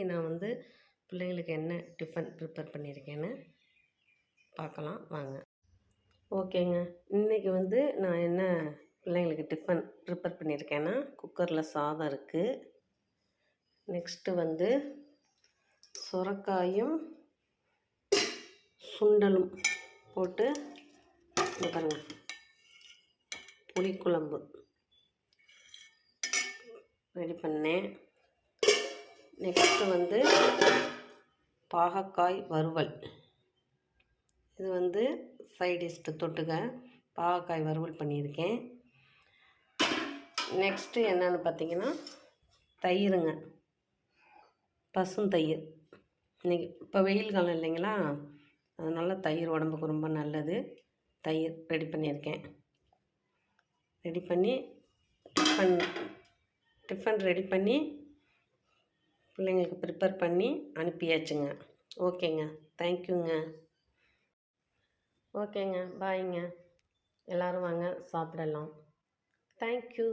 நான் வந்து பிள்ளைங்களுக்கு என்ன டிஃபன் ப்ரிப்பேர் பண்ணியிருக்கேன்னு பார்க்கலாம் வாங்க. ஓகேங்க. இன்றைக்கி வந்து நான் என்ன பிள்ளைங்களுக்கு டிஃபன் ப்ரிப்பேர் பண்ணியிருக்கேன்னா, குக்கரில் சாதம் இருக்குது. நெக்ஸ்ட்டு வந்து சுரக்காயும் சுண்டலும் போட்டு இங்கே பாருங்கள் புளிக்குழம்பு ரெடி பண்ணேன். நெக்ஸ்ட்டு வந்து பாகக்காய் வறுவல். இது வந்து சைடிஷ்க்கு தொட்டுக்க பாகக்காய் வறுவல் பண்ணியிருக்கேன். நெக்ஸ்ட்டு என்னென்னு பார்த்தீங்கன்னா தயிருங்க, பசுந்தயிர். இன்றைக்கி இப்போ வெயில் காலம் இல்லைங்களா, அதனால் தயிர் உடம்புக்கு ரொம்ப நல்லது. தயிர் ரெடி பண்ணியிருக்கேன். ரெடி பண்ணி டிஃபன் ரெடி பண்ணி பிள்ளைங்களுக்கு ப்ரிப்பேர் பண்ணி அனுப்பியாச்சுங்க. ஓகேங்க, தேங்க்யூங்க. ஓகேங்க, பாய்ங்க. எல்லோரும் வாங்க சாப்பிடலாம். தேங்க்யூ.